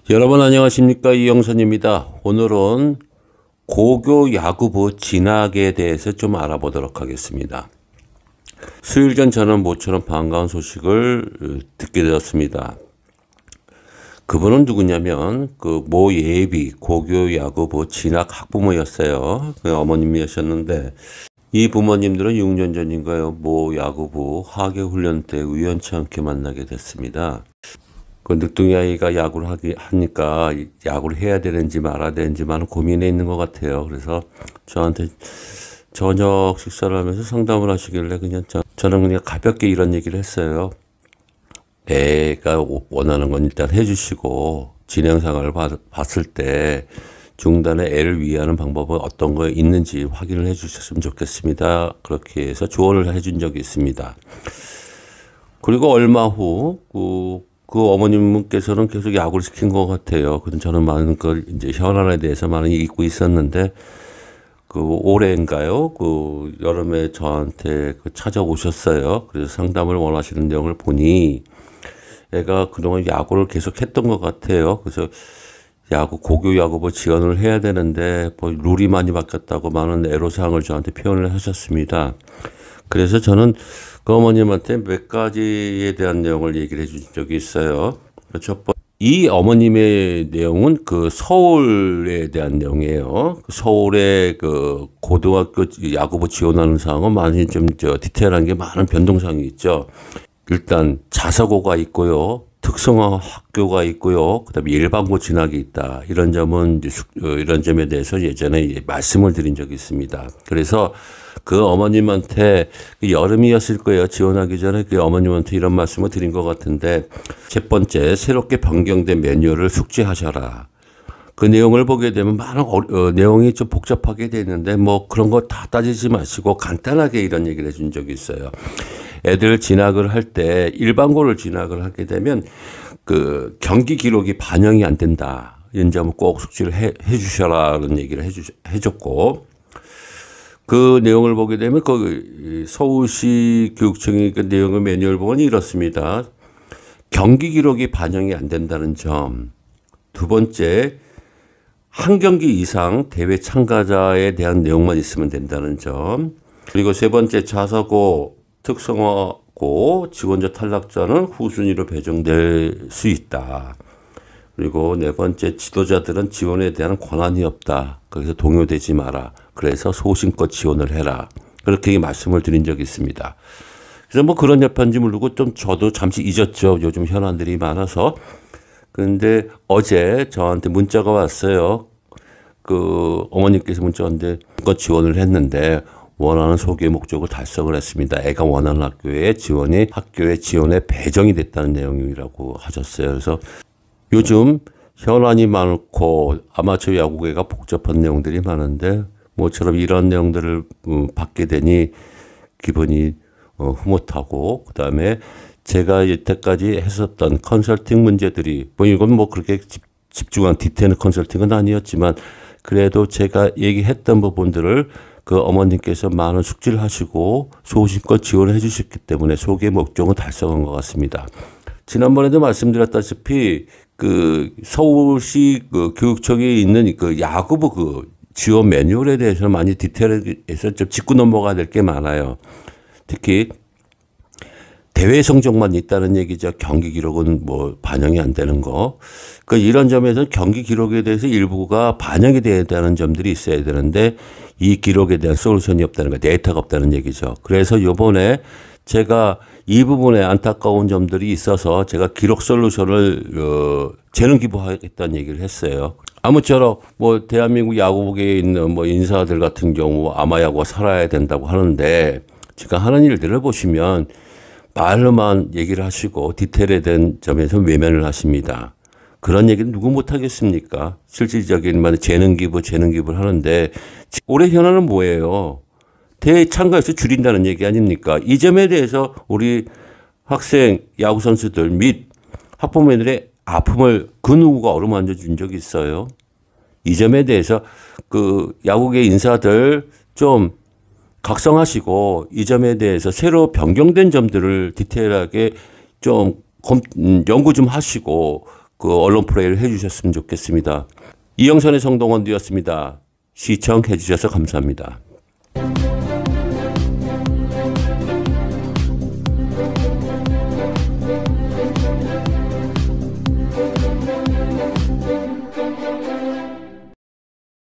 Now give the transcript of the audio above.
여러분 안녕하십니까, 이영선입니다. 오늘은 고교 야구부 진학에 대해서 좀 알아보도록 하겠습니다. 수요일 전 저는 모처럼 반가운 소식을 듣게 되었습니다. 그분은 누구냐면 모 예비 고교 야구부 진학 학부모였어요. 어머님이셨는데 이 부모님들은 6년 전인가요, 모 야구부 하계훈련 때 우연치 않게 만나게 됐습니다. 그 늦둥이 아이가 야구를 하니까 야구를 해야 되는지 말아야 되는지 많은 고민에 있는 것 같아요. 그래서 저한테 저녁 식사를 하면서 상담을 하시길래 저는 그냥 가볍게 이런 얘기를 했어요. 애가 원하는 건 일단 해주시고 진행 상황을 봤을 때 중단에 애를 위하는 방법은 어떤 거 있는지 확인을 해주셨으면 좋겠습니다. 그렇게 해서 조언을 해준 적이 있습니다. 그리고 얼마 후 그 어머님께서는 계속 야구를 시킨 것 같아요. 그래서 저는 많은 걸 이제 현안에 대해서 많이 잊고 있었는데 올해인가요? 여름에 저한테 찾아오셨어요. 그래서 상담을 원하시는 내용을 보니 애가 그동안 야구를 계속 했던 것 같아요. 그래서 고교 야구부 지원을 해야 되는데 룰이 많이 바뀌었다고 많은 애로사항을 저한테 표현을 하셨습니다. 그래서 저는 그 어머님한테 몇 가지에 대한 내용을 얘기를 해준 적이 있어요. 첫 번째, 이 어머님의 내용은 서울에 대한 내용이에요. 서울의 고등학교 야구부 지원하는 사항은 많이 좀 디테일한 게 많은 변동사항이 있죠. 일단 자사고가 있고요. 특성화 학교가 있고요. 그다음에 일반고 진학이 있다. 이런 점에 대해서 예전에 말씀을 드린 적이 있습니다. 그래서 그 어머님한테 여름이었을 거예요. 지원하기 전에 그 어머님한테 이런 말씀을 드린 것 같은데, 첫 번째, 새롭게 변경된 매뉴얼을 숙지하셔라. 그 내용을 보게 되면 많은 내용이 좀 복잡하게 되는데 그런 거 다 따지지 마시고 간단하게 이런 얘기를 해준 적이 있어요. 애들 진학을 할 때 일반고를 진학을 하게 되면 경기 기록이 반영이 안 된다. 이런 점을 꼭 숙지를 해 주셔라는 얘기를 해줬고, 그 내용을 보게 되면 서울시 교육청의 그 내용의 매뉴얼 보면 이렇습니다. 경기 기록이 반영이 안 된다는 점. 두 번째, 한 경기 이상 대회 참가자에 대한 내용만 있으면 된다는 점. 그리고 세 번째, 자사고, 특성화고, 지원자 탈락자는 후순위로 배정될 수 있다. 그리고 네 번째, 지도자들은 지원에 대한 권한이 없다. 거기서 동요되지 마라. 그래서 소신껏 지원을 해라. 그렇게 말씀을 드린 적이 있습니다. 그래서 그런 여편지 모르고 저도 잠시 잊었죠. 요즘 현안들이 많아서. 그런데 어제 저한테 문자가 왔어요. 어머니께서 문자 왔는데 지원을 했는데 원하는 소개 목적을 달성을 했습니다. 애가 원하는 학교의 지원에 배정이 됐다는 내용이라고 하셨어요. 그래서 요즘 현안이 많고 아마추어 야구계가 복잡한 내용들이 많은데 모처럼 이런 내용들을 받게 되니 기분이 흐뭇하고, 그다음에 제가 여태까지 했었던 컨설팅 문제들이 이건 그렇게 집중한 디테일 컨설팅은 아니었지만 그래도 제가 얘기했던 부분들을 그 어머님께서 많은 숙지를 하시고 소신껏 지원을 해주셨기 때문에 소개 목적은 달성한 것 같습니다. 지난번에도 말씀드렸다시피 서울시 교육청에 있는 야구부 지원 매뉴얼에 대해서는 많이 디테일해서 좀 짚고 넘어가야 될 게 많아요. 특히 대회 성적만 있다는 얘기죠. 경기 기록은 반영이 안 되는 거. 이런 점에서 경기 기록에 대해서 일부가 반영이 돼야 되는 점들이 있어야 되는데 이 기록에 대한 솔루션이 없다는 거, 데이터가 없다는 얘기죠. 그래서 요번에 제가 이 부분에 안타까운 점들이 있어서 제가 기록 솔루션을 재능 기부하겠다는 얘기를 했어요. 아무쪼록 대한민국 야구계에 있는 인사들 같은 경우 아마야구가 살아야 된다고 하는데, 지금 하는 일들을 보시면 말로만 얘기를 하시고 디테일에 대한 점에서 외면을 하십니다. 그런 얘기는 누구 못하겠습니까? 실질적인 재능 기부를 하는데 올해 현안은 뭐예요? 대회 참가수 줄인다는 얘기 아닙니까? 이 점에 대해서 우리 학생 야구 선수들 및 학부모들의 아픔을 그 누구가 어루만져 준 적이 있어요? 이 점에 대해서 그 야구계 인사들 좀 각성하시고 이 점에 대해서 새로 변경된 점들을 디테일하게 좀 연구 좀 하시고 그 언론 플레이를 해주셨으면 좋겠습니다. 이영선의 성동원이었습니다. 시청해 주셔서 감사합니다.